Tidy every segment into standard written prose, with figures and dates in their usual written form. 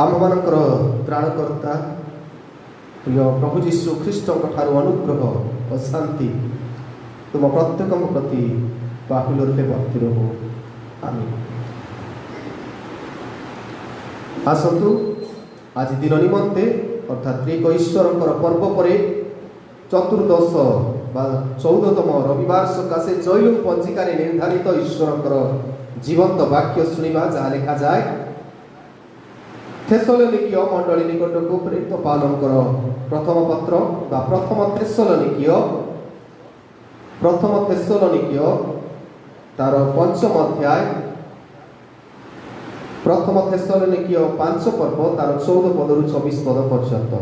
आमମାନଙ୍କର ତ୍ରାଣକର୍ତ୍ତା प्रिय प्रभु जीशु ख्रीष्ट अनुग्रह और शांति तुम प्रत्येक प्रति बाहुल रूपे भक्ति रहो। आमीन। आसतु आज दिन निमंते अर्थात एक ईश्वर पर्व पर चतुर्दश बा 14तम रविवार सकाशे जैलु पंजिकार निर्धारित ईश्वर जीवंत वाक्य शुणा जहाँ लिखा जाए थेसलोनिकीय मंडली निकट को प्रेरित पावलंकर प्रथम पत्र बा प्रथम थेसलोनिकीय तार 5 अध्याय प्रथम थेसलोनिकीय 5 पर्व तार 14 पद रु 24 पद पर्यंत।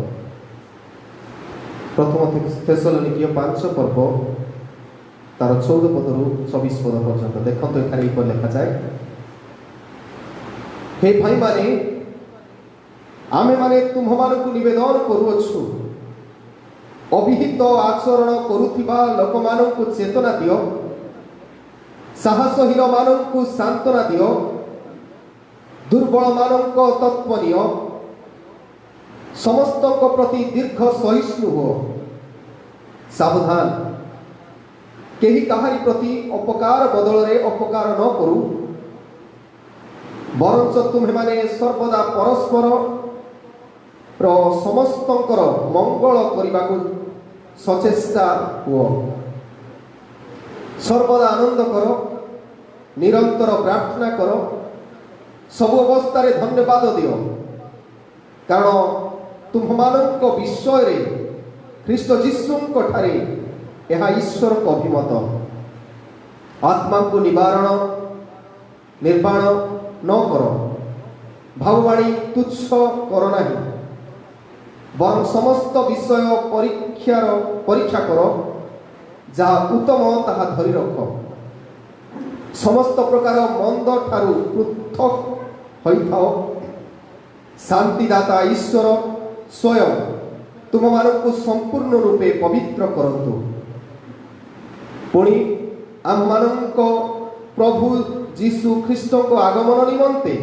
प्रथम थेसलोनिकीय 5 पर्व तार 14 पद रु 24 पद पर्यंत देखते एखाने लिखा जाए, हे भाई माने आमे माने तुम मानकु निवेदन करुअछु अभिहित आचरण करुथिबा लोक मानकु चेतना दियो, साहसहीन मानकु सांत्वना दियो, दुर्बल मानक तत्व नियो, समस्त प्रति दीर्घ सहिष्णु हो, सावधान केही काहारी प्रति अपकार बदल रे अपकार न करू, बरंच तुम्हें माने सर्वदा परस्पर समस्तंकर मंगल करने को सचेष्टा हुओ, सर्वदा आनंद करो, निरंतर प्रार्थना करो, सब अवस्था रे धन्यवाद दियो, कारण तुम मानक विषय रे ख्रीष्ट जीशुंक ठारे यह ईश्वर को अभिमत, आत्मा को निवारण निर्वाण न करो, भाववाणी तुच्छ करो नहीं, बरं समस्त विषय परीक्षा करो, जहाँ उत्तम ताहा धरी रख, समस्त प्रकार मंद ठारू पृथक होइथाओ, शांतिदाता ईश्वर स्वयं तुम मानक संपूर्ण रूपे पवित्र करंतु। पुणी आम मानक प्रभु जीशु ख्रीष्ट को आगमन निमंते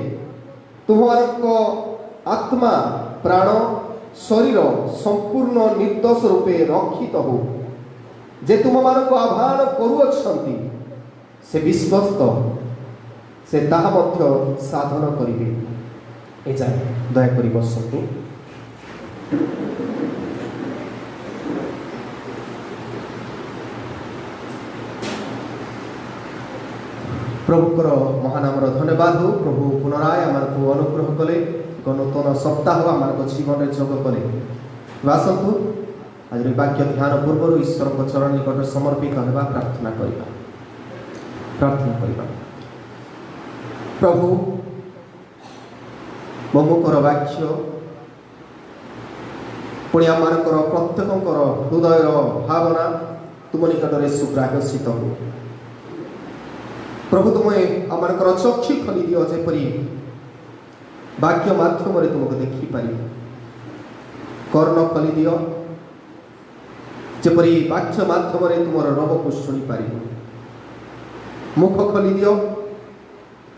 तुम मानक आत्मा प्राण शरीर संपूर्ण निर्दोष रूपे रक्षित हो, जे तुम मानक आह्वान करुअछंती से विश्वस्त से ताहा मध्य साधन करिवे। ए जाय दया करि बसतु। प्रभुकर महानामर धन्यवाद हो। प्रभु पुनराय आमको अनुग्रह कले, एक नूतन सप्ताह आम जीवन जोग कले। आसतु आज वाक्य ध्यान पूर्व ईश्वर को चरण निकट समर्पित होगा प्रार्थना करवा। प्रभु ममुखर वाक्य पुणी आम प्रत्येक हृदय भावना तुम निकट में सुग्राहसित हो। प्रभु तुम्हें आम चक्षु खोली दियो, जेपरी वाक्य माध्यम तुमको देखिपार, कर्ण खोली दियो, जेपरी वाक्य माध्यम तुम रव को शुणी पार, मुख खोली दियो,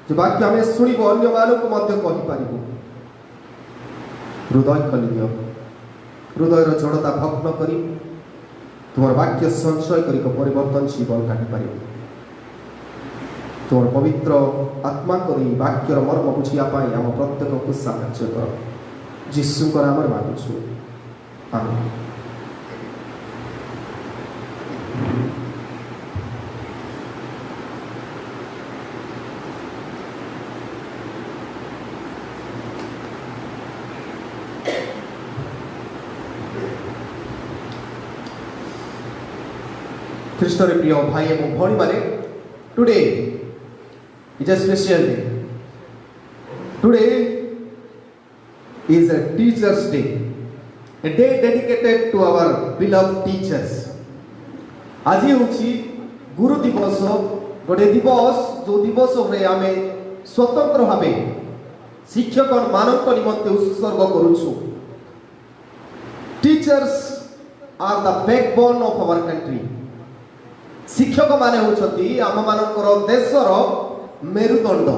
जो वाक्य आम शुणव अन्य मानक कहीपर, हृदय खोली दियो, हृदय जड़ता भग्न करी तुम वाक्य संचय कर परिवर्तन जीवन काटिपार, तुम पवित्र आत्मा करी वाक्यर मर्म बुझापी आम प्रत्येक को साहाय्य कर, जीशु नाम मांगुछु, आमीन। ख्रीष्ट प्रिय भाई एवं भौणी माने, today is a special day. Today is a teacher's day, a day dedicated to our beloved teachers. आज होची गुरु दिवस, गोटे दिवस जो दिवस रे आमे स्वतंत्र भावे शिक्षक मानक निमंते उत्सर्ग करूछु। Teachers are the backbone of our country. शिक्षक माने होचंती आम मानकर देशर मेरुदंड।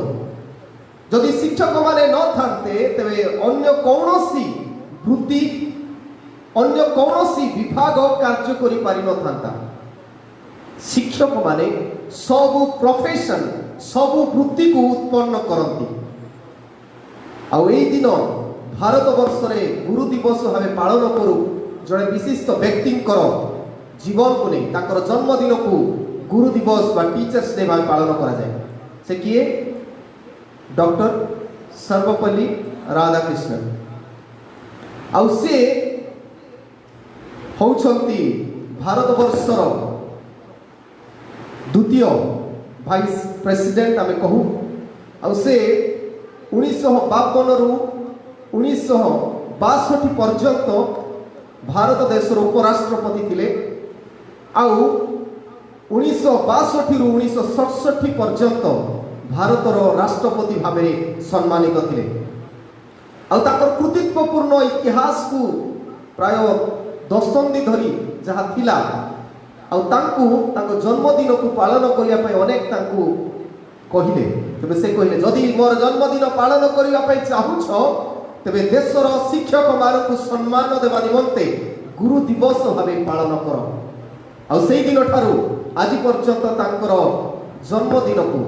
जदि शिक्षक माने न थांते तेबे अन्य कौनसी वृत्ति अन्य कौनसी विभाग कार्य करि पारि न थांता। शिक्षक माने सब प्रोफेशन सब वृत्ति को उत्पन्न करती। आउ एई दिन भारत वर्ष रे गुरु दिवस भावे पालन करू जड़े विशिष्ट व्यक्ति जीवन को नहीं ताकर जन्मदिन को गुरु दिवस बा टीचर्स डे भावे पालन करा जाए। से किए डॉक्टर सर्वपल्ली राधाकृष्णन आउ से होउछंती भारत वर्षर द्वितीय वाइस प्रेसिडेंट आमे कहू। आउ से 1952 रु 1962 पर्यंत भारत देशर उपराष्ट्रपति थिले। आउ 1962 रु 1967 पर्यंत भारतर राष्ट्रपति भावे सम्मानित थिले। आउ ताकर कृतित्वपूर्ण इतिहास को प्राय दशंधि धरी जहा थिला आउ तांकु तांको जन्मदिन को पालन करिया पय अनेक तांकु कहिले। तबे से कहिले जदि मोर जन्मदिन पालन करिया पय चाहुछ तेबे देशर शिक्षक मानकु सम्मान देवा निमंते गुरु दिवस भावे पालन कर। आउ सेई दिन ठारू आज पर्यंत तांकर जन्मदिन को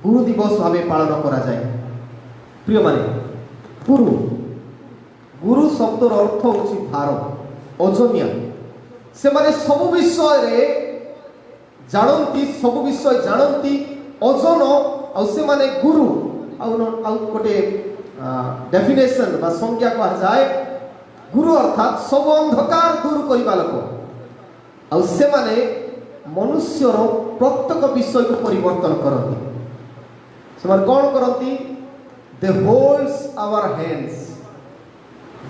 गुरु दिवस भावे पालन करा जाए। प्रिय माने गुरु गुरु शब्दर अर्थ होछि भार ओजनिया। से माने सब विषय रे जानती सब विषय जानती ओजन आउ से माने गुरु आउ गोटे डेफिनेशन बा संज्ञा कहा जाए गुरु अर्थात सब अंधकार दूर करबा लोक। आउ से माने मनुष्यर प्रत्येक विषय को परिवर्तन करती। से माने कौन करती? They holds our hands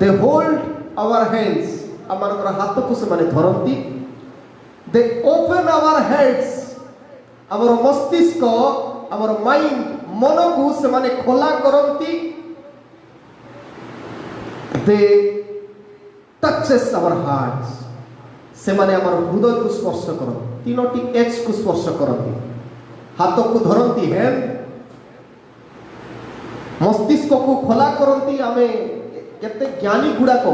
they hold our hands आमर हाथ को से माने धरती। दे ओपन आवर हेड्स आमर मस्तिष्क आमर माइंड मन को से माने खोला करती। दे टचेस आवर हार्ट्स से माने आमर हृदय को स्पर्श करती। तीनोटी एच को स्पर्श करती। हाथ को धरती हैंड मस्तिष्क को खोला करती। आमे केते ज्ञानी गुड़ाक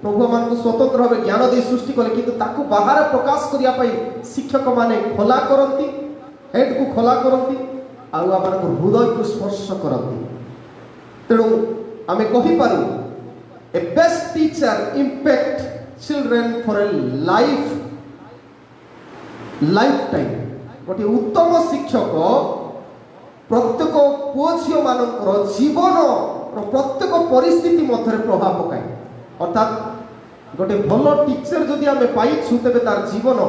प्रभु मान को स्वतंत्र भाव ज्ञान दे सृष्टि कले किंतु ताकू बाहर प्रकाश करिया पई शिक्षक माने खोला करती हेड को खोला करती आउ आमान को हृदय को स्पर्श करती। तेणु आमे कहि पारू ए best teacher impact children for a life time. गोटे उत्तम शिक्षक प्रत्येक पुओ झियो मानकर जीवन प्रत्येक परिस्थिति मध्य प्रभाव पकाए। अर्थात गोटे भल टीचर जदि आमे पाइछु तेबे तार जीवन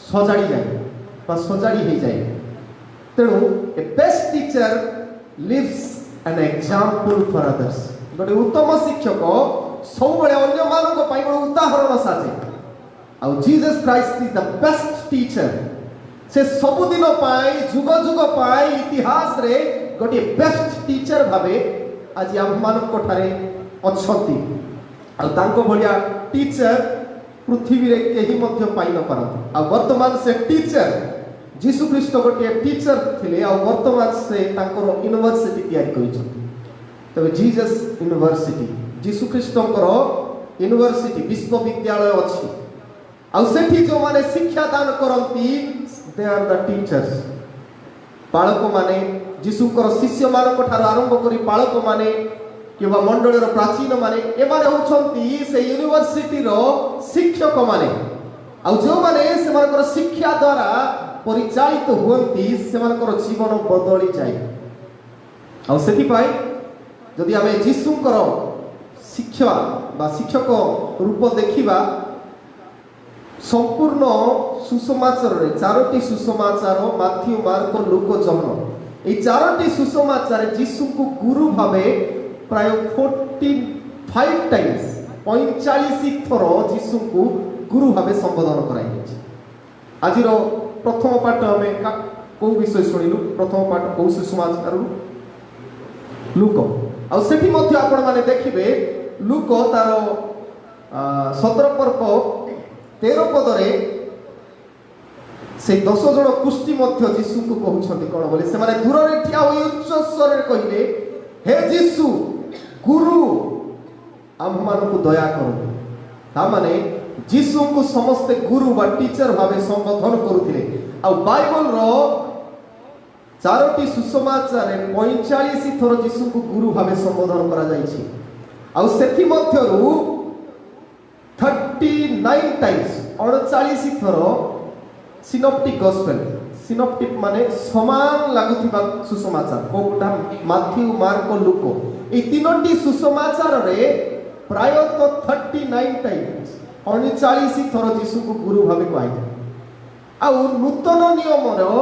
सजाड़ी जाए बा सजाड़ी हो जाए। तेणु a best teacher lives an example for others. गोटे उत्तम शिक्षक सब बेले अन्य मानक पई गोटे उदाहरण साजे। आउ Jesus Christ is the best teacher. से सब दिन पाई जुग जुग पाई इतिहास रे गोटे बेस्ट टीचर भावे आज आम मानक ठारे अछंती। आ तांको भलिया टीचर पृथ्वी रे केही मध्य पाई न पारत। आ वर्तमान से टीचर जीसु ख्रीष्ट गोटे टीचर थिले आ वर्तमान से तांकर यूनिवर्सिटी तैयारी करिछथि। तबे जीसस यूनिवर्सिटी जीसु ख्रीष्टकर यूनिवर्सिटी विश्वविद्यालय अछि। आ सेठी जो माने शिक्षा दान करंती दे आर द टीचर्स। बालक माने जीसुकर शिष्य मानक ठार आरंभ करी बालक माने किबा मंडल प्राचीन माने एमाने होछंती से यूनिवर्सिटी रो शिक्षक माने। आ जो माने से मानकर शिक्षा द्वारा परिचालित हुअंती से मानकर जीवन बदली जाए। आ सेति पाई जदि आमे जीसुकर शिक्षा बा शिक्षक रूप देखिबा संपूर्ण सुसमाचार रे चारोटी सुसमाचार माथ्यू मार्क लूक जॉन ए चारोटी सुसमाचार जीसु को गुरु भावे प्राय 45 टाइम्स 45 थर जीसु को गुरु भावे संबोधन कराई। आज प्रथम पाठ हमें को विषय शुणिलु। प्रथम पाठ को सुसमाचार लूक आ सेठी मध्य आपण माने देखिबे लूक तार 17 पर्व 13 पदरे से 10 जन कुष्टी मध्य जीशु को कहउछंती कोन बोले से माने दूर रे ठिया होई उच्च स्वर रे कहिले हे जीशु गुरु आम मान को दया करो ता माने जीशु को समस्त गुरु बा टीचर भावे संबोधन करुथिले आ बाइबल रो चारोटी सुसमाचार रे 45 थर जीशु को गुरु भावे संबोधन करा जायछि आ सेथि मध्यरु 39 टाइम्स 39 थर सिनॉप्टिक गॉस्पेल सिनॉप्टिक माने समान लागुथिबा सुसमाचार कोटा माथ्यू मार्क लूक ए तीनोटी सुसमाचार रे प्रायतः 39 टाइम्स 39 थर जीशु को गुरु भावे कहै आ नूतन नियम रो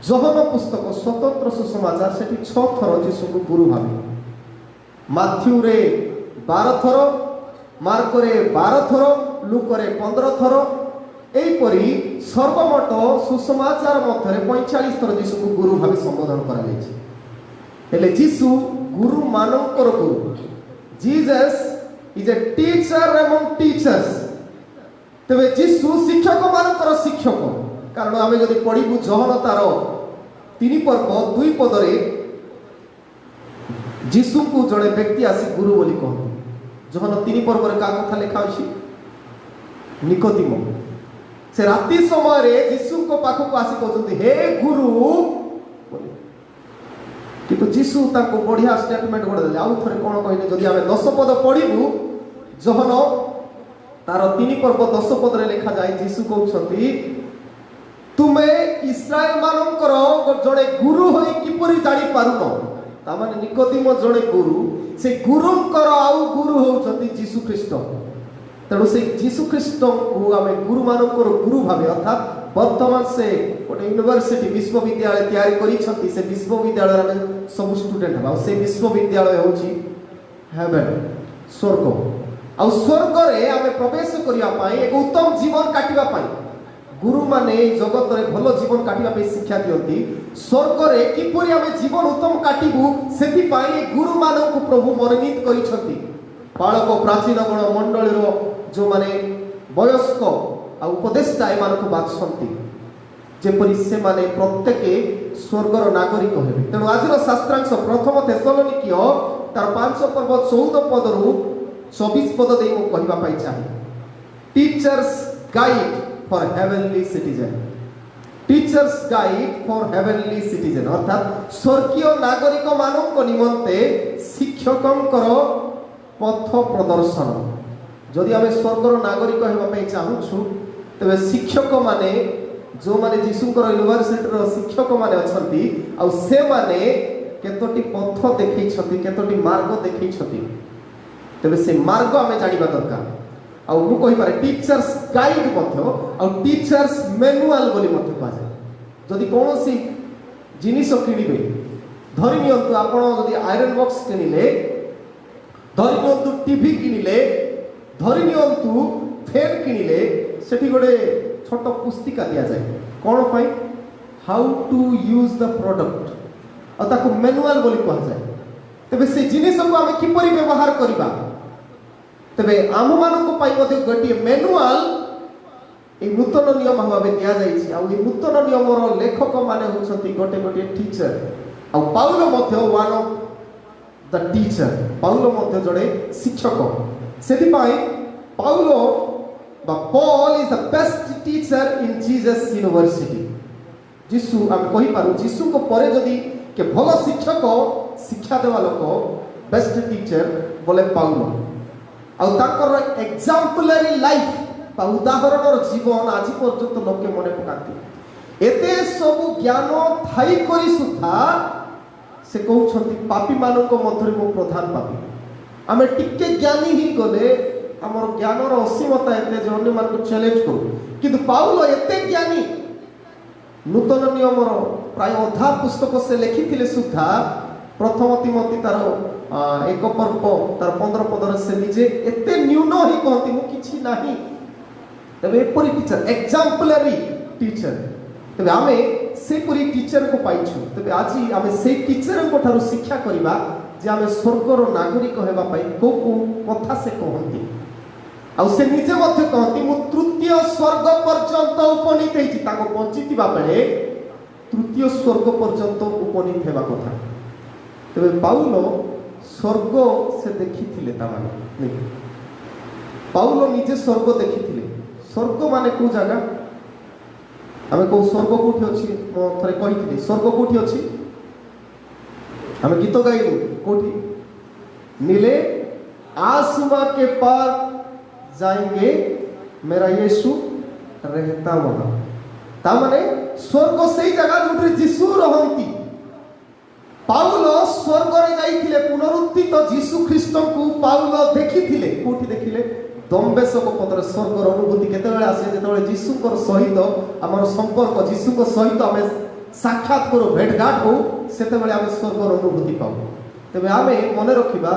जोहन पुस्तक स्वतंत्र सुसमाचार सेठी 6 थर जीशु को गुरु भावे माथ्यू रे 12 थर मार्क रे 12 थर लूक रे 15 थर एपरी सर्वमोट सुसमाचार मध्य 45 थर जीशु को गुरु भावे संबोधन करा जायछि हेले जीशु गुरु मानकर गुरु Jesus is a teacher among teachers तबे जीशु शिक्षक मानकर शिक्षक कारण आमे जदि पढिबु जोहन तार 3 पर्व 2 पद रे जीशु को जड़े व्यक्ति आसी गुरु बोली कहते जोहन 3 पर्व रे का कथा लिखा अछि निकोदिमो से राति समय रे जीशु को पाख को आसी कहते हे गुरु बोले किंतु जीशु ताको बढ़िया स्टेटमेंट गोडे दे आउ थरे कोन कहले जदि आमे 10 पद पढिबु जोहन तार 3 पर्व 10 पद रे लिखा जाय जीशु कहउछंती तुमे इस्राएल मानकर जड़े गुरु होई किपरि जानि पारुनो ता माने निकोदिमो जड़े गुरु से गुरुंकर आउ गुरु होउछंती जीशु ख्रीष्ट तेणु से जीशु ख्रीष्ट को आमे गुरु मानकर गुरु भावे अर्थात वर्तमान से गोटे यूनिवर्सिटी विश्वविद्यालय तैयारी करिसंती से विश्वविद्यालय रे सब स्टूडेंट बा से विश्वविद्यालय होची हेवन स्वर्ग आ स्वर्ग रे आमे प्रवेश करिया पाई एक उत्तम जीवन काटिबा पाई गुरु माने जगत रे भलो जीवन काटिबा पे शिक्षा दियंती स्वर्ग रे किपरि आमे जीवन उत्तम काटिबु सेति पाई गुरु मानन को प्रभु मनोनीत करिसंती बालक प्राचीन गण मंडल रो जो माने वयस्क आ उपदेष्टा ए मान को बाछंती जेपरि से माने प्रत्येक स्वर्गर नागरिक हेबे तेणु आज रो शास्त्रांश प्रथम थेसलोनिकियो तार 5 पर्व 14 पद रु 24 पद दे मु कहिबा पाई चाहे teachers guide for heavenly citizen teachers guide for heavenly citizen अर्थात स्वर्गीय नागरिक मानक निमंते शिक्षकंकर पथ प्रदर्शन जदि आमे स्वर्गर नागरिक हेबा पई चाहूछु तबे शिक्षक माने जो माने जीशुकर यूनिवर्सिटी रो शिक्षक माने अछंती आ से माने केतोटी पथ देखै छथि केतोटी मार्ग देखै छथि तबे से मार्ग आमे जानिबा दरकार आ मु कहि पारे टीचर्स गाइड मध्य आ टीचर्स मैनुअल बोली मध्य पाजे जदि कोनोसी जिनिस किनिबे धरि नियंतु आपण जदि आयरन बॉक्स किनिले धरि नियंतु टीवी किनिले धरि नियंतु फैन किनिले सेठी गोटे छोट पुस्तिका दिया जाए कोन पई how to use the product आ ताको मैनुअल बोली कहा जाए तबे से जिनिस को हम किपरि व्यवहार करिबा तबे आम मानक पाई मध्ये गोटे मैनुअल ए नूतन नियम भाबे दिया जाई छी आ ए नूतन नियम रो लेखक माने होछंती गोटे गोटे टीचर आ पाउलो मध्ये वन ऑफ द टीचर पाउलो मध्ये जड़े शिक्षक सेति पाई पाउलो बा Paul is the best teacher in Jesus university जीसु हम कहि पारु जीसु को परे जदी के भलो शिक्षक शिक्षा देवा लोक बेस्ट टीचर बोले पाउलो आ ताकर एग्जाम्पलरी लाइफ बा उदाहरणर जीवन आज पर्यंत लोके मने पकाती एते सब ज्ञान थाई करी सुधा से कहउछंती पापी मानक मध्यरे मो प्रधान पापी आमे टिके ज्ञानी ही गले हमर ज्ञानर असीमता एते जे अन्य मान को चैलेंज करू किंतु पाउलो एते ज्ञानी नूतन नियमर प्राय अधा पुस्तक से लिखिथिले सुधा प्रथम तिमोथी तार एक पर्व तार 15 पदर से निजे एते न्यून ही कहती मु किछि नाही तबे एपरी टीचर एग्जाम्पलरी टीचर तबे आमे से परी टीचर को पाइछु तबे आजी आमे से टीचर को थारु शिक्षा करिबा जे आमे स्वर्गर नागरिक हेबा पई को को कथा से कहंती ଆଉ ସେ ନିଜେ ମଧ୍ୟ କହନ୍ତି ମୁଁ ତୃତୀୟ ସ୍ୱର୍ଗ ପର୍ଯ୍ୟନ୍ତ ଉପନୀତ ହେଇଛି। ତାଙ୍କ ବଞ୍ଚିଥିବା ବେଳେ ତୃତୀୟ ସ୍ୱର୍ଗ ପର୍ଯ୍ୟନ୍ତ ଉପନୀତ ହେବା କଥା। ତେବେ ପାଉଲ ସ୍ୱର୍ଗ ସେ ଦେଖିଥିଲେ। ତାମାନେ ପାଉଲ ନିଜେ ସ୍ୱର୍ଗ ଦେଖିଥିଲେ। ସ୍ୱର୍ଗ ମାନେ କୋଉ ଜାଗା? ଆମେ କୋଉ ସ୍ୱର୍ଗ କୋଉଠି ଅଛି? ମୁଁ ଥରେ କହିଥିଲି ସ୍ୱର୍ଗ କୋଉଠି ଅଛି? ଆମେ ଗୀତ ଗାଇଲୁ କୋଉଠି? नीले आसमां के पार जाएंगे मेरा यीशु रहता वहां। तामाने स्वर्ग सेई जगह जोठे यीशु रहंती। पाउल स्वर्ग रे जाइथिले पुनरुत्थित यीशु ख्रीष्ट को पाउल देखिथिले। कोठी देखिले? दम्बेशक पत्र स्वर्गर अनुभूति केतेबेले आसे जेतेबेले यीशुकर सहित हमर संपर्क यीशुक सहित आमे साक्षात करो भेटघाट हो सेतेबेले आमे स्वर्गर अनुभूति पाऊ। तेबे आमे मने रखिबा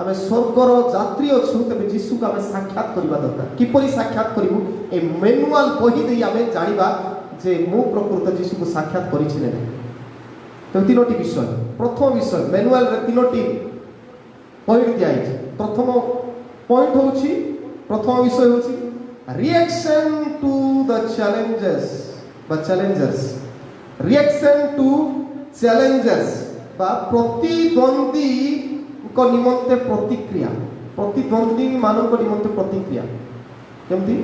आमे स्वर्गर यात्री अछु। तेबे यीशु को आमे साक्षात करबा दरकार। किपरि साक्षात करिवु? ए मैनुअल बही देई आमे जानिबा जे मु प्रकृत यीशु को साक्षात करिछि ने। तो तीनोटी विषय। प्रथम विषय मैनुअल रे तीनोटी पॉइंट दिया छै। प्रथम पॉइंट होछि प्रथम विषय होछि रिएक्शन टू द चैलेंजेस बा चैलेंजर्स। रिएक्शन टू चैलेंजर्स बा प्रतिद्वंदी को निमंते प्रतिक्रिया। प्रतिद्वंदी मानव को निमंते प्रतिक्रिया केमती?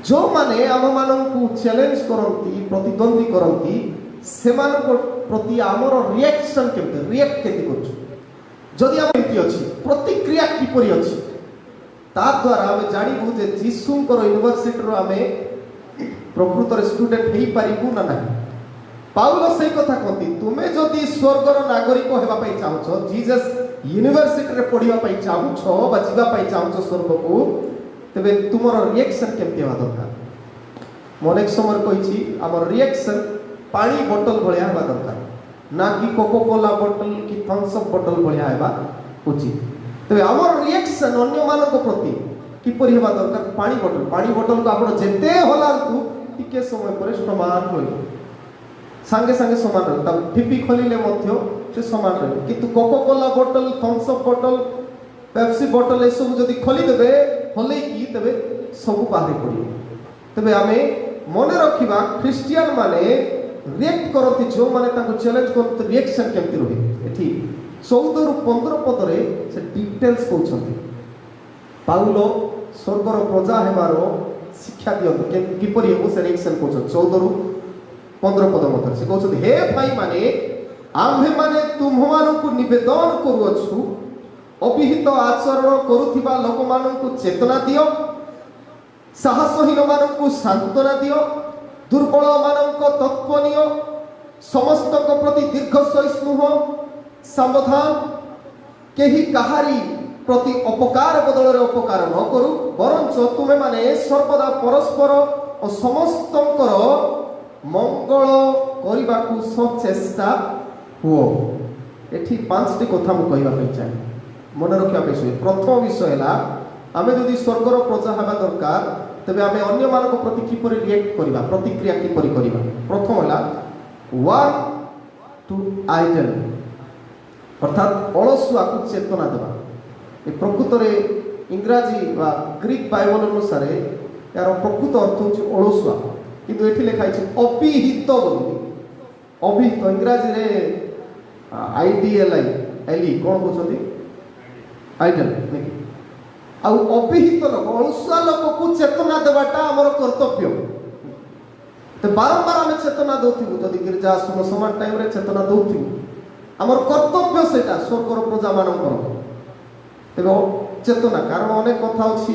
जो माने आम मानव को चैलेंज करंती प्रतिद्वंदी करंती सेमान को प्रति आमर रिएक्शन केमते रिएक्ट केते करछु। जदि आम एमती अछि प्रतिक्रिया किपरि अछि ता द्वारा आमे जानिबु जे यीशुकर यूनिवर्सिटी रो आमे प्रकृत रे स्टूडेंट हेई पारिबु ना नाही। पाउल से कथा कहती तुमे जदि स्वर्गर नागरिक हेबा पई चाहछ जीसस यूनिवर्सिटी रे पढिबा पई चाहछ बा जीवा पई चाहछ स्वर्ग को तबे तुमर रिएक्शन केमते हेबा दरकार। मोनेक समय कहिछि हमर रिएक्शन पानी बोतल भलिया हेबा दरकार ना कि कोको कोला बोतल कि थम्स अप बोतल भलिया हेबा उचित। तबे हमर रिएक्शन अन्य मानक प्रति किपरि हेबा दरकार? पानी बोतल को आपण जेते हलांतु टिके समय पर समान होई सांगे सांगे समान रहे ठिपी खोलिले मध्य से समान रहे। किंतु कोको कोला बोतल थम्स अप बोतल पेप्सी बोतल ए सब जदि खोली देबे हले की तबे सब बाहर पड़िबो। तबे आमे मने रखिबा क्रिश्चियन माने रिएक्ट करती जो माने ताको चैलेंज करते रिएक्शन केमति रही। एठी 14 रु 15 पद रे से डिटेल्स कहउछन्ती पाउल स्वर्गर प्रजा हेबारो शिक्षा दियंतु किपरि हो से रिएक्शन कहउछ। 14 रु 15 पद मत से कहउछन्ती हे भाई माने आम्भे माने तुम्हमानकु निवेदन करूअछु अभिहित आचरण करुथिबा लोकमानकु चेतना दियो साहसहीन मानकु सांत्वना दियो दुर्बल मानक तत्व नियो समस्तक प्रति दीर्घ सहिष्णु हो सावधान केही कहारी प्रति अपकार बदल अपकार न करू बरंच तुमे माने सर्वदा परस्पर और समस्तंकर मंगल करबाकू सचेष्टा हो। एठी 5टी कथा मु कहबा पई चाहे मन रखिया विषय। प्रथम विषय है आमे जदि स्वर्गर प्रजा हेबा दरकार तबे आमे अन्य मानक प्रति किपरि रिएक्ट करिबा प्रतिक्रिया किपरि करिबा। प्रथम है वार टू आइडल अर्थात अलसुआ को चेतना देवा। ए प्रकृत रे इंग्राजी बा ग्रीक बाइबल अनुसार यार प्रकृत अर्थ होछि अलसुआ किंतु एठी लिखा है अपिहित बोली। अभिहित इंग्राजी रे आईडीएलआई एली कोन कहउछथि आइडल नहीं आउ अभिहित लोक अलसुआ लोक को चेतना देवाटा हमर कर्तव्य। तो बारंबार आम चेतना दौथु जदि गिरजा आसन समान टाइम रे चेतना दौथु आमर कर्तव्य सेटा स्वर्गर प्रजा मानकर। तेबे चेतना कारण अनेक कथा अछि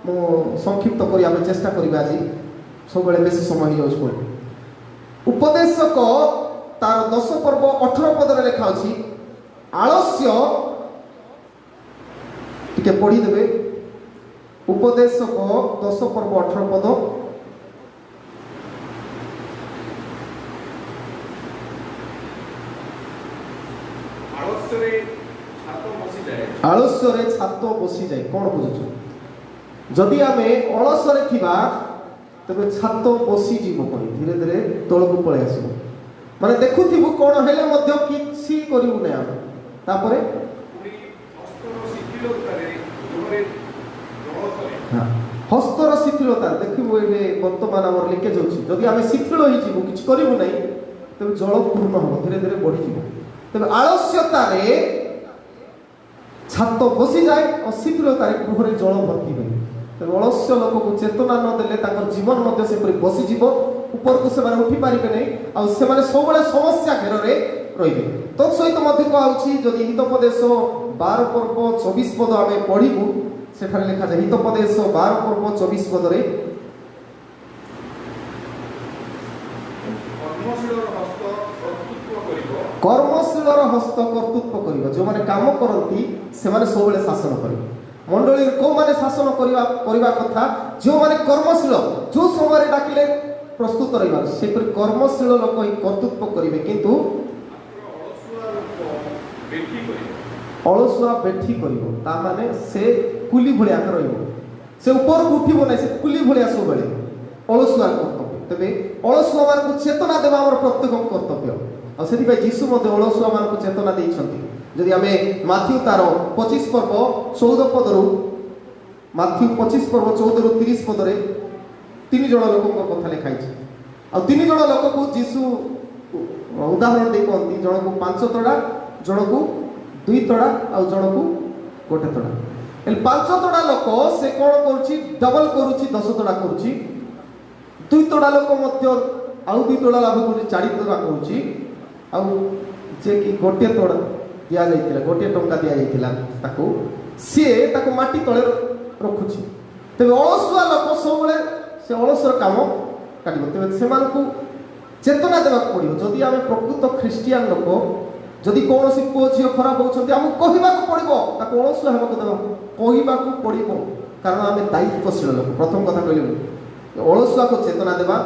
मु संक्षिप्त करी आमे चेष्टा करिबा आज सब बेले बेसी समय हो जाउछ। उपदेशक तार 10 पर्व 18 पद रे लिखा अछि आलस्य टिके पढ़ी देबे। उपदेशक 10 पर्व 18 पद आलस्ୟରେ ଛାତ ବସି ଯାଏ। कौन बुझुछु जदि आमे अलसरे थिबा तबे छात बसी जीवो कोइ धीरे धीरे तळकु पळे आसीबो माने देखुथिबु कोन हेले मध्य किछि करिवु नै आमे तापरे पुरी अस्तरो सिथिलो करे जोरे जळ करे हां हस्तर शिथिलता देखिए ये बर्तमान आम लिकेज होची जदि आम शिथिल हो किसी करूँ ना तेज जल पूर्ण हम धीरे धीरे बढ़ी तेज आलस्यतार छात बसी जाए और शिथिलतार गृह जल भर्ती हुए तेज अलस्य लोक को चेतना नदेले जीवन से बसीज ऊपर को से उठी पारे नहीं आउ से सब समस्या घेर रे तत्सहित कहुच्छी जदि हितोपदेश 12 पर्व 24 पद आम पढ़ू सेठारे लिखा जाए हितोपदेश 12 पर्व 24 पदरे कर्मशील हस्त कर्तृत्व कर जो मैंने काम करती से सब शासन कर मंडली कौ मैंने शासन करवा कथा जो मैंने कर्मशील जो समय डाकिले प्रस्तुत रहा से कर्मशील लोक ही कर्तृत्व करेंगे किंतु अलसुआ बेठी कर से कुली भाया से ऊपर को उठब ना से कुली भाया सब अलसुआ कर्तव्य तेरे अलसुआ मान चेतना देवा आम प्रत्येक कर्तव्य और जीशु अलसुआ मान चेतना देते जदि आम माथ्यू तार 25 पर्व 14 पदरू माथ्यू 25 पर्व 14 ରୁ 30 पदरे 3 जन लोक कथा लिखाई आ 3 जन लोक को जीशु उदाहरण दे कहती जन को 5 तोड़ा जन को 2 तोड़ा आ जन को 1 तोड़ा 5 तोड़ा लोक से कौन करुच्ची डबल करुच्ची 10 तोड़ा करुच्ची 2 तोड़ा लोक आउ 2 तोड़ा लाभ कर 4 तोड़ा करुच्ची आउ जे कि 1 तोड़ा दिया जाइतिला 1 टंका दिया जाइतिला ताको सी ताको माटी तले रखुची तेरे अलसुआ लोक सब से अलसर काम काटो तेज से चेतना देवाक पड़ो जदि आम प्रकृत ख्रीस्टियान लोक जदि कौन पुओ झी खराब होती आमको कहवाक पड़ो अलसुआ होगा देवा कहवाक पड़ो कारण आम दायित्वशील लोक प्रथम कथा कहले अलसुआ को चेतना देवा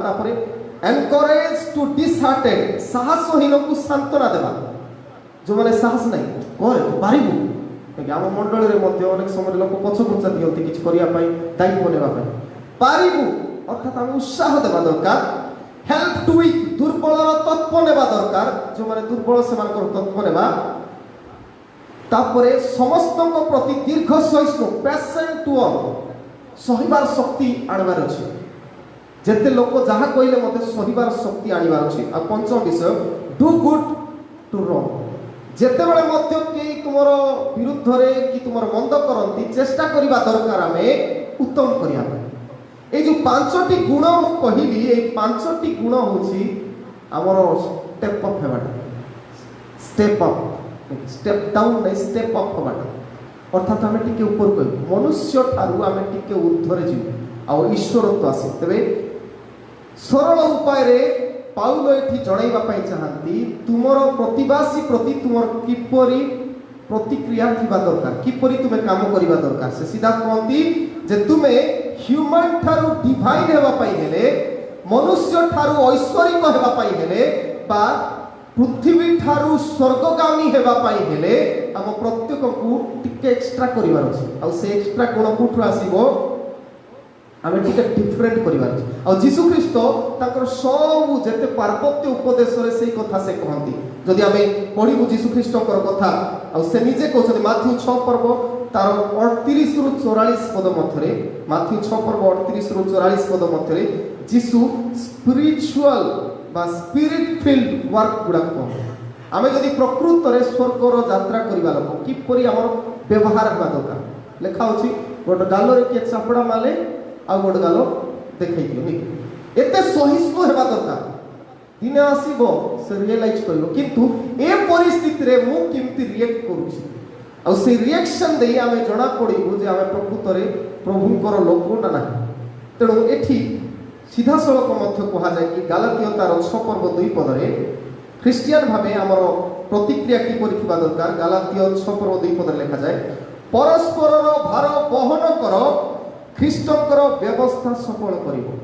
एनकरेज टू डिसहार्टेड साहसहीन को सांत्वना देवा जो मैंने साहस नहीं कर पारू आम मंडल में अनेक समय लोक पछघुंचा दिखती किसी करने दायित्व नापी पारू अर्थात आम उत्साह देवा दरकार हेल्प टू वीक दुर्बल तत्व नेबा दरकार जो मैंने दुर्बल से तत्व नेबा तापरे समस्त प्रति दीर्घ सहिष्णु पेशेंट टू ऑल सहिबार शक्ति आनबार अछि जेते लोक जहाँ कहले मते सहिबार शक्ति आनबार अछि आ पंचम विषय डू गुड टू रॉन्ग जेते बेले मध्य के तुमर विरुद्ध रे कि तुमर मंद करंती चेष्टा करिबा दरकार आमे उत्तम करिया ए जो 5टी गुण मु कहिली ए 5टी गुण होछि हमर स्टेप अप हेबाटा स्टेप डाउन नहीं स्टेप अप हेबाटा अर्थात आमे टिके ऊपर को मनुष्य ठारू आमे टिके ऊर्ध्वरे जीव आ ईश्वरत्व आसे तबे सरल उपाय रे पाउल एठी जणाइबा पई चाहंती तुमर प्रतिवासी प्रति तुमर किपरि प्रतिक्रिया थिबा दरकार किपरि तुमे काम करिबा दरकार से सीधा कहंती जे तुमे ह्यूमन ठारू डिवाइन हेबा पई हेले मनुष्य ठारू ऐश्वरिक हेबा पई हेले बा पृथ्वी ठारू स्वर्गगामी हेबा पई हेले हम प्रत्येक को टिके एक्स्ट्रा करिवार अछि आ से एक्स्ट्रा कोन कोठु आसीबो आमे टिके डिफरेंट करिवार अछि आ जीसु ख्रीष्ट ताकर सब जेते पार्वत्य उपदेश रे सेही कथा से कहंती जदि आमे पढिबु जीसु ख्रीष्टकर कथा आ से निजे कहछथि माथ्यू 6 पर्व तार 38 रु 44 पद मध्यरे माथ्यू 6 पर्व 38 रु 44 पद मध्यरे जीसु स्पिरिचुअल बा स्पिरिट फिल्ड वर्क गुडा को आमे जदि प्रकृत रे स्वर्गर यात्रा करिबा लोक किपरि हमर व्यवहार हेबा दरकार लेखा अछि गोटे गालो रे के चापड़ा माले आ गोटे गालो देखै दियो नी एते सहिष्णु हेबा दरकार दिने आसीबो से रियलाइज करलो किंतु ए परिस्थिति रे मु किमति रिएक्ट करूछि आ से रिएक्शन दे आमे जणा पड़िबो जे आमे प्रकृत रे प्रभुंकर लोक ना ना तेणु एठी सीधा सड़क मध्य कहा जाए कि गालातिय तार 6 पर्व 2 पदरे ख्रिस्टियान भावे आमर प्रतिक्रिया किपरि थिबा दरकार गालातिय 6 पर्व 2 पदरे लिखा जाए परस्परर भार बहन कर ख्रिस्टकर व्यवस्था सफल करिवो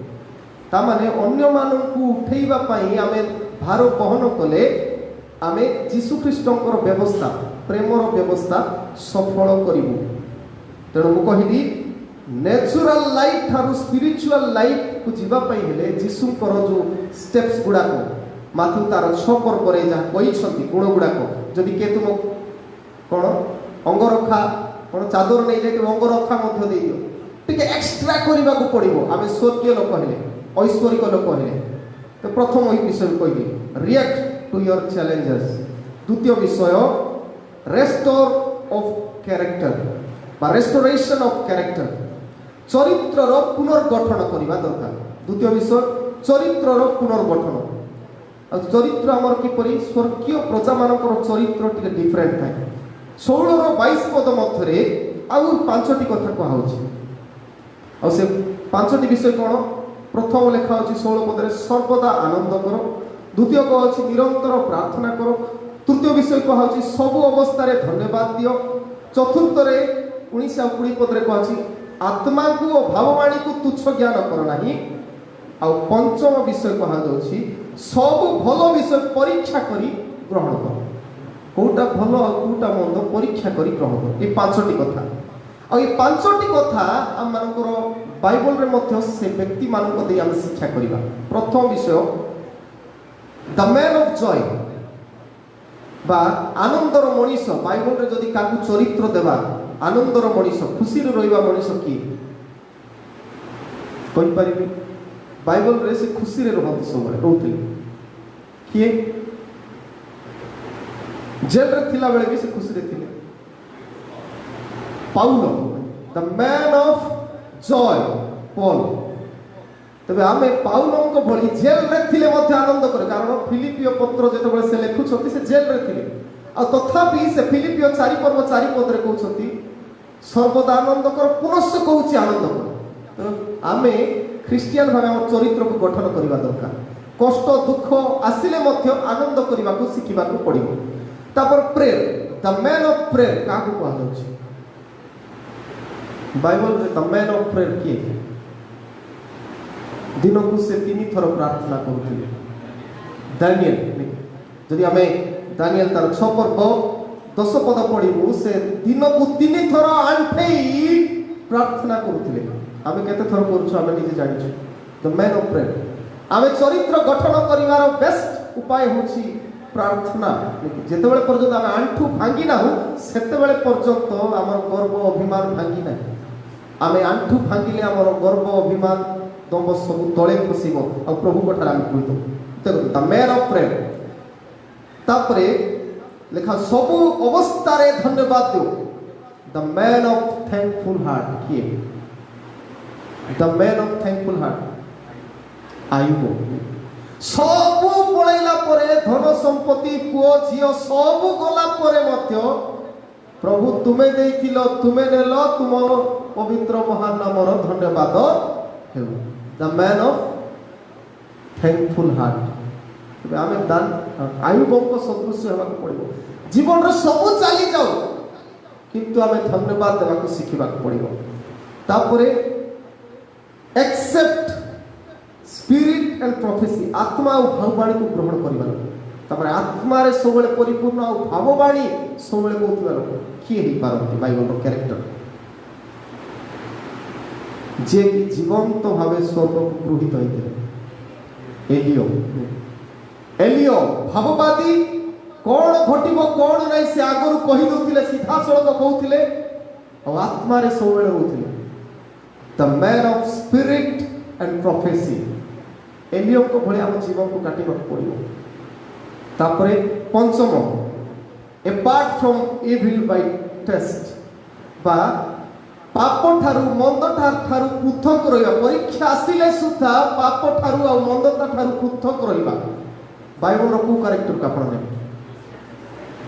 ता माने अन्य मानकु उठेइबा पई आमे भार बहन कले आमे जीसु ख्रिस्टकर व्यवस्था प्रेमर व्यवस्था सफल करिवो तेणु मु कहिबी नेचुरल लाइफ ठारू स्पिरिचुअल लाइफ को जीवा पई हेले जीसुकर जो स्टेप्स गुडा को माथु तार 6 पर्व रे जा कहि छथि गुण गुडा को जदि के तुम कोन अंगरखा कोन चादर नै जे अंगरखा मध्य दे दियो टिके एक्स्ट्रा करने को पड़ो आम स्वर्गीय लोक हेले ऐश्वरिक लोक हेले तो प्रथम वही विषय कहली रिएक्ट टू योर चैलेंजेस द्वितीय विषय रेस्टोर ऑफ कैरेक्टर बा रेस्टोरेशन ऑफ कैरेक्टर चरित्रर पुनर्गठन करने दरकार द्वितीय विषय चरित्रर पुनर्गठन चरित्र आमर किपरि स्वर्गीय प्रजा मानकर चरित्र टिके डिफरेंट थाए 16-22 पद मध्य आउ 5टी कथा कहुछि आ से 5टी विषय कौन प्रथम लेखा अछि 16 पदरे सर्वदा आनंद करो द्वितीय कह अछि निरंतर प्रार्थना करो तृतीय विषय कह अछि सब अवस्था रे धन्यवाद दियो चतुर्थ रे 19 आ 20 पदरे कह अछि आत्मा को और भाववाणी को तुच्छ ज्ञान कर नाही आ पंचम विषय कह जाउछि सब भल विषय परीक्षा करी ग्रहण कर कोटा भल और कोटा मंद परीक्षा करी ग्रहण कर ये 5टी कथा और ये 5टी कथा आम मानकर बाइबल रे मध्य से व्यक्ति मानक दे हम शिक्षा करिबा प्रथम विषय द मैन ऑफ जॉय बा आनंदर मनीष बाइबल रे जदि काकू चरित्र देबा आनंदर मनीष खुशी रे रहिबा मनीष की कहि परिबी बाइबल रे से खुशी रे रहत सब रहथि किए जेल रे थिला बेले भी से खुशी रे थिले Paulo the man of Joy Paul तबे आमे पाउलो को भली जेल रे थिले मध्य आनंद करे कारण फिलिपियो पत्र जेते बेले से लेखु छथि से जेल रे थिले आ तथापि से फिलिपियो 4 पर्व 4 पद रे कहउ छथि सर्वदा आनंद कर पुनश्च कहउछि आनंद कर आमे ख्रिस्टियन भाव हम चरित्र को गठन करने दरकार कष्ट दुख आसिले मध्य आनंद करने को शिखा पड़ो तापर prayer the man of prayer क्या कहुच्छे Bible the man of prayer किए दिन को से 3 थर प्रार्थना करुले दानिएल जदि आम दानिएल तार 6 पर्व 10 पद पढ़ू से दिन को 3 थर आंठे प्रार्थना करुले आमे केते थर करूछु आमे निजे जानिछु द मैन ऑफ प्रेयर आमे चरित्र गठन करिवार बेस्ट उपाय होछि प्रार्थना जेते बेले पर्यंत आमे आंठू भांगी ना हो सेते बेले पर्यंत हमर गर्व अभिमान भांगी ना आमे आंठू भांगिले हमर गर्व अभिमान दंब सब तळे खसिबो आ प्रभु कोठार आमे कहितो देखो द मैन ऑफ प्रेयर तापरे लेखा सब अवस्था रे धन्यवाद दियो the man of thankful heart किए the man of thankful heart आयुब सब पळैला परे धन संपत्ति पुओ झियो सब गला परे मध्य प्रभु तुमे देइथिलो तुमे नेलो तुम पवित्र महान नामर धन्यवाद हेउ the man of thankful heart तबे आमे दान आयुब को सदृश हेबा पड़िबो जीवन रो सब चाली जाऊ किंतु आमे धन्यवाद देबा को सिखिबा पड़िबो तापरे एक्सेप्ट स्पिरिट एंड प्रोफेसी आत्मा और भाववाणी को ग्रहण करबा तापर आत्मा रे सबले परिपूर्ण और भाववाणी सबले कहतिबा लोक किए ही पारंती बाइबल रो कैरेक्टर जे कि जीवंत भावे स्वर्ग को गृहीत होइते एलियो भाववादी कौन घटिबो कौन नहीं से आगरु कहि दउतिले सीधा सड़क कहउतिले और आत्मा रे सबले होउतिले the man of spirit and prophecy एलियो को भले हम जीवन को काटिबा पड़िबो तापरे पंचम apart from evil by test बा पाप ठारू मंद ठारू पृथक रहिबा परीक्षा आसिले सुद्धा पाप ठारू आ मंदता ठारू पृथक रहिबा बाइबल रो को कैरेक्टर का आपण ने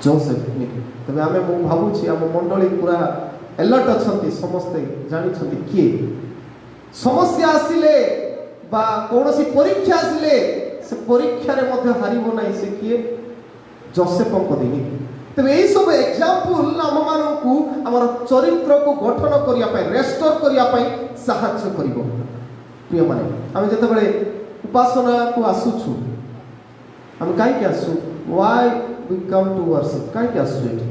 जोसेफ तबे आमे मु भाबुछि हम मंडली पूरा अलर्ट अछंती समस्त जानि छथि किए समस्या आसिले बा कोनोसी परीक्षा आसिले से परीक्षा रे मध्ये हारिबो नै से किए जोसेफ को देनी तबे एई सब एग्जांपल हम मानन को हमर चरित्र को गठन करिया पय रेस्टोर करिया पय सहायता करिवो प्रिय माने हम जते बेले उपासना को आसुछु हम काई के आसु why we come to worship काई के आसु एठी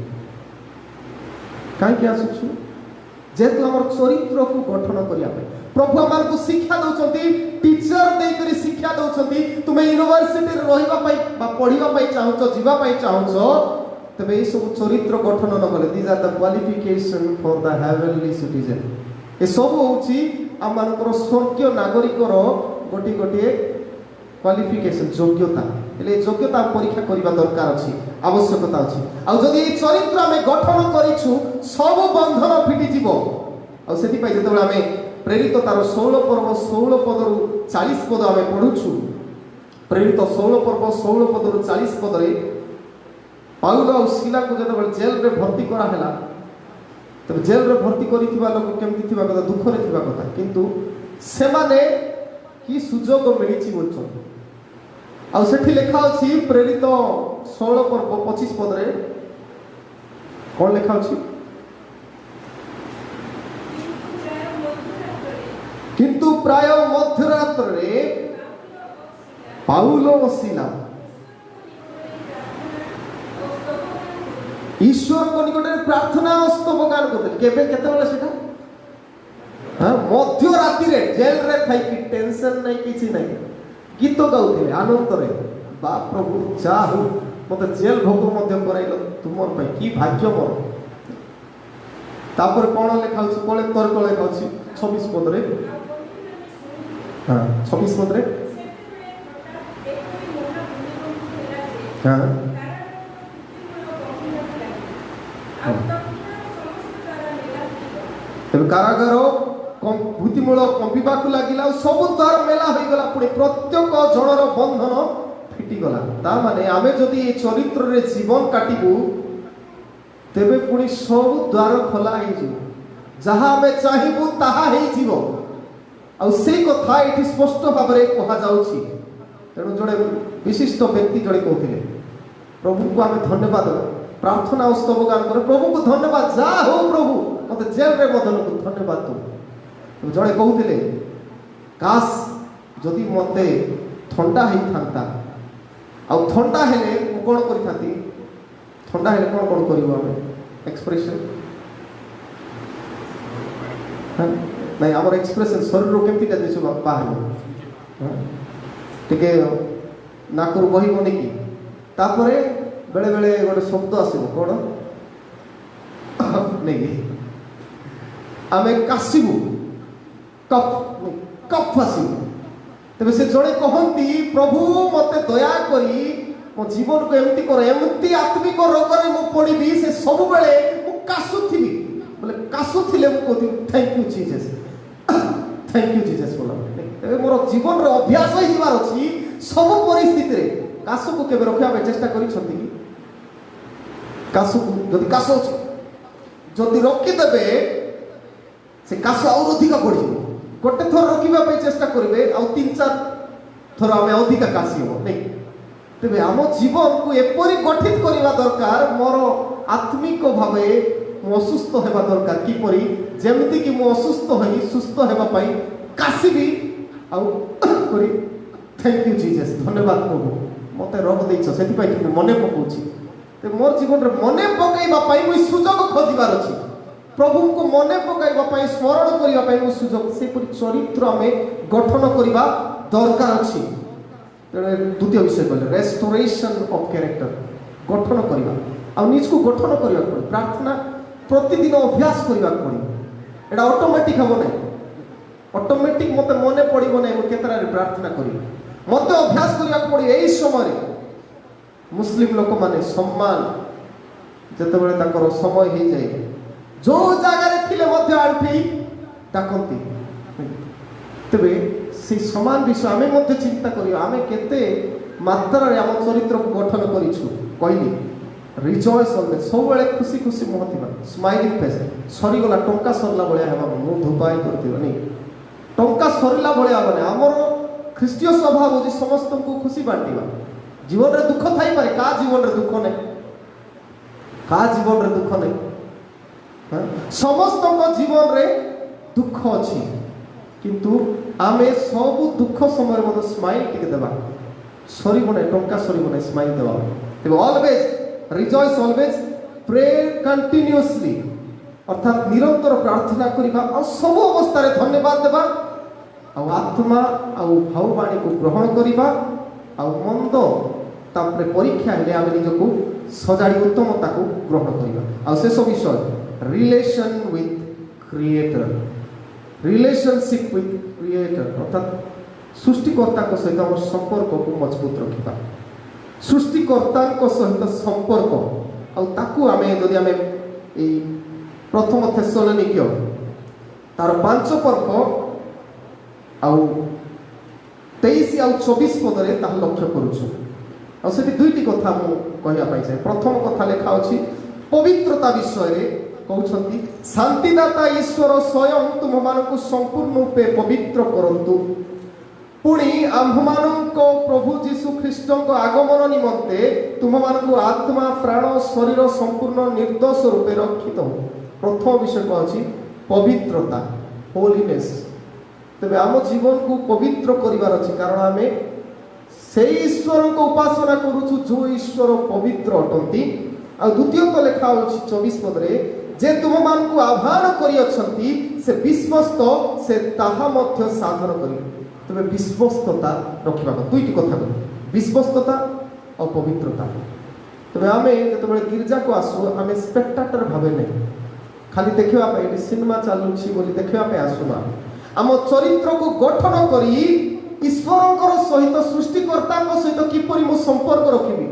काई के आसुछु जेतु हमर चरित्र को गठन करिया पय प्रभु हमर को शिक्षा दउछंती टीचर देई करी शिक्षा दउछंती तुमे यूनिवर्सिटी रे रहिबा पय बा पढिबा पय चाहछो जीवा पय चाहछो तबे ए सब चरित्र गठन न कले these are the qualification for the heavenly citizen ए सब होची आम मानकर स्वर्गीय नागरिकर गोटे गोटे क्वालिफिकेशन योग्यता हेले योग्यता परीक्षा करबा दरकार अछि आवश्यकता अछि आ जदि ए चरित्र आमे गठन करिछु सब बंधन फिटी जीवो आ सेति पय जतबे आमे प्रेरित तार 16 पर्व 16 पदरु 40 पद आमे पढुछु प्रेरित 16 पर्व 16 पदरु 40 पदरे पाउल और सिला को जतबे जेल रे भर्ती करा हला तब जेल रे भर्ती करिथिबा लोक केमति थिबा कथा दुख रे थिबा कथा किंतु से माने की सुजोग मिलिछि बोलछन आ सेठी लेखा अछि प्रेरित 16 पर्व 25 पद रे कोन लेखा अछि किंतु प्राय मध्यरात्र रे पाउल और सिला ईश्वर को निकटे प्रार्थना स्तवगान करते केबे केते बेले सेटा हां मध्य राति रे जेल रे थाई कि टेंशन नहीं किछि नहीं गीत गाउथिले आनंद रे बा प्रभु चाहू मते जेल भोग मध्य कराइलो तुमर पई की भाग्य मोर तापर कोन लेखा अछि कोले तर्क लेखा अछि 26 पद रे हां 26 पद रे हां तेरे कारागार भूतिमूल कंपिबा को लागिला सब द्वार मेला हो गला पुणी प्रत्येक जनर बंधन फिटी गला ता माने आमे जदि ए चरित्र रे जीवन काटिबू तेबे पुणी सब द्वार खोला हे जी जहा आमे चाहिबू ताहा हे जीवो आ से कथा एठी स्पष्ट भाबरे कहा जाउछि तेणु जड़े विशिष्ट व्यक्ति जड़े कहथिले प्रभु को आमे धन्यवाद प्रार्थना स्तव गान कर प्रभु को धन्यवाद जा हो प्रभु मते जेल रे मदन को धन्यवाद तो जड़े कहथिले काश जदि मते ठंडा हेई थांता आ ठंडा हेले कोन करि थांती ठंडा हेले कोन करिवो हम एक्सप्रेशन हां नहीं हमर एक्सप्रेशन शरीर रो केमति का दिसो बाहर टिके नाकुर बही बने की तापरे बेले बेले गोटे शब्द आसब कौन नहीं आम काशबू कफ कफ आसबू तेज से जड़े कहती प्रभु मत दया करी मो जीवन को एमती कर एमती आत्मिक रोग में मु पड़ी से सब बेले मु काशुथी बोले काशुले मुझे thank you Jesus thank you Jesus बोला मोर जीवन रो अभ्यास हो जबार अच्छी सब परिस्थिति रे काश को केबे रखिया चेष्टा करी काश जदि काश जदि रखिदेवे से काश आउ अधिक बढ़ गोटे थर रखा चेष्टा करेंगे आउ 3-4 थर आम अधिक काशी हम नहीं तेरे आम जीवन को एपरी गठित करने दरकार मोर आत्मिक भाव असुस्थ होगा दरकार किपरि जेमती कि मु असुस्थ हो सुस्थ होगा काशबी आउ करी थैंक यू जीसस धन्यवाद प्रभु मत रोग देछ से मन पकाउछि मोर जीवन रे मने पकाइबा पई मुई सुजोग खोजिबार अछि प्रभु को मने पकाइबा पई स्मरण करिबा पई मु सुजोग से परि चरित्र हमें गठन करिबा दरकार अछि तेरे द्वितीय विषय कहले रेस्टोरेशन ऑफ कैरेक्टर गठन करिबा आ निज को गठन करिबा पड़ी प्रार्थना प्रतिदिन अभ्यास करिबा पड़ी एटा ऑटोमेटिक हो नै ऑटोमेटिक मते मने पड़िबो नै मु केतरा रे प्रार्थना करी मते अभ्यास करिबा पड़ी एई समय रे मुस्लिम लोक माने सम्मान जते बेले ताकर समय हो जाए जो जगह रे थिले मध्य आंठी डाकंती तबे से समान विषय आमे मध्य चिंता करियो आमे केते मात्रा रे हम चरित्र को गठन करिछु कहली रिजॉयस ऑलवेज सब बेले खुशी खुशी महतिबा स्माइलिंग फेस सरी गला टंका सरला बळिया हेबा मु धुपाई करतिबा नै टंका सरला बळिया बने हमर ख्रिस्टीय स्वभाव जे समस्त को खुशी बांटीबा जीवन रे दुख थाई पारे का जीवन रे दुख नै का जीवन रे दुख नै समस्त को जीवन रे दुख अछि किंतु आमे सब दुख समय रे मत स्माइल टिके देबा सरी बने टंका सरी बने स्माइल देबा तबे always rejoice always pray continuously अर्थात निरंतर प्रार्थना करिबा और सब अवस्था रे धन्यवाद देबा आ आत्मा आ भाववाणी को ग्रहण करिबा आ मंद तापरे परीक्षा हेले आमे निजको सजाड़ी उत्तमता को ग्रहण करिबा आ शेष विषय relation with creator relationship with creator अर्थात सृष्टिकर्ता सहित आम संपर्क को मजबूत रखा सृष्टिकर्ता सहित संपर्क आमे जदि आमे प्रथम थेसलोनिक तार 5 पर्व आउ 23 आउ 24 पदरे ताहा लक्ष्य करूछु आ सेठी दुईटी कथा मु कहया पाई छै प्रथम कथा लेखा अछि पवित्रता विषय रे कहउछंती शांतिदाता ईश्वर स्वयं तुम मानकु संपूर्ण रूपे पवित्र करंतु पुणी आम्भमानंको प्रभु जीशु ख्रीष्टंको आगमन निमंते तुम मानकु आत्मा प्राण शरीर संपूर्ण निर्दोष रूपे रक्षित हो प्रथम विषय कहछि पवित्रता होलीनेस तबे आम जीवन को पवित्र करिवार अछि कारण आमे से ईश्वर को उपासना करूछु जो ईश्वर पवित्र अटंती आ द्वितीय तो लेखा अछि 24 पदरे जे तुम मान को आह्वान करि अछंती से विश्वस्त से ताहा मध्य साधन करि तबे विश्वस्तता रखिबा दुईटी कथा को विश्वस्तता और पवित्रता तबे आमे जतबे गिरजा को आसु आमे स्पेक्टेटर भाबे नै खाली देखिबा पे सिनेमा चालुछि बोली देखिबा पे आसुना आम चरित्र को गठन करी ईश्वरंकर सहित सृष्टिकर्ता सहित किपरि मो संपर्क रखिबी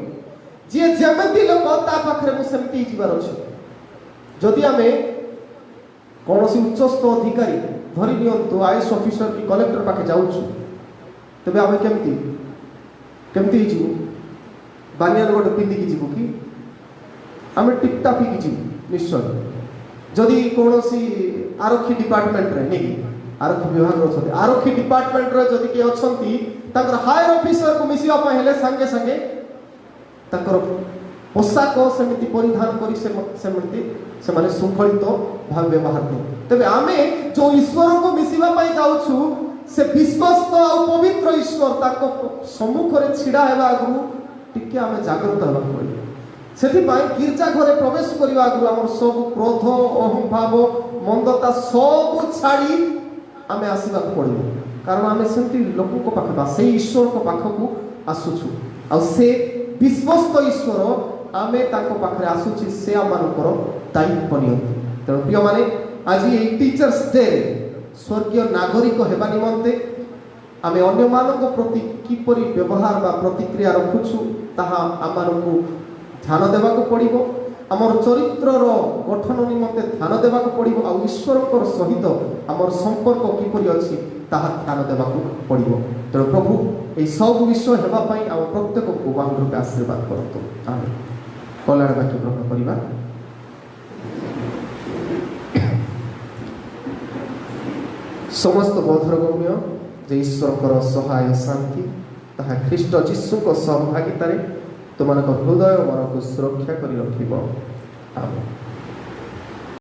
जे जेमति लोक ता पाखरे मो सेमति जीवार अछि जदि आमे कोनोसी उच्चस्थ अधिकारी धरि नियंतु आईएएस ऑफिसर की कलेक्टर पाखे जाउछु तबे आमे केमति जीवु बानियान गोटे पिंदी की जीवु कि आमे टिपटापी की जीवु निश्चय जदि कोनोसी आरक्षी डिपार्टमेंट रे नहीं आरक्षी विभाग अछथि आरक्षी डिपार्टमेंट रे जदि के अछंती ताकर हायर ऑफिसर को मिसिया पा हेले संगे संगे ताकर पोशाक सेमिति परिधान करी सेमिति से माने शृंखलित भाव व्यवहार कर तबे आमे जो ईश्वर को मिसिबा पाई जाउछु से विश्वस्त और पवित्र ईश्वर ताको सम्मुख रे छिडा हेबा आगु टिके आमे जागृत हेबा पड़े सेठी पाई गिरजा घरे प्रवेश करिवा आगु हमर सब क्रोध अहम भाव मंदता सब छाड़ी आमे आसीबा पड़िबो कारण आमे सेंति लोक को पाख बा से ईश्वर को पाख को आसुछु आ से विश्वस्त ईश्वर आमे ताको पाखरे आसुछि से आमानकर दायित्व नियंती तेणु प्रिय माने आज ये टीचर्स डे स्वर्गीय नागरिक हेबा निमंते आमे अन्य मानक प्रति किपरि व्यवहार बा प्रतिक्रिया रखुछु ताहा आमानकु ध्यान देबाको पड़िबो आमर चरित्रर गठन निमंते ध्यान देबाको पड़िबो आ ईश्वरकर सहित आमर संपर्क किपरि अछि ताहा ध्यान देबाको पड़िबो तेणु प्रभु ए सब विषय हेबा पई आम प्रत्येक को बहु रूपे आशीर्वाद करतो आमेन कल्याण वाक्य ग्रहण करिबा समस्त बोधरगम्य जे ईश्वरकर सहाय शांति ताहा ख्रीष्ट जीशुक सहभागितारे तुमनक हृदय मन को सुरक्षा करी रखिबो आमेन।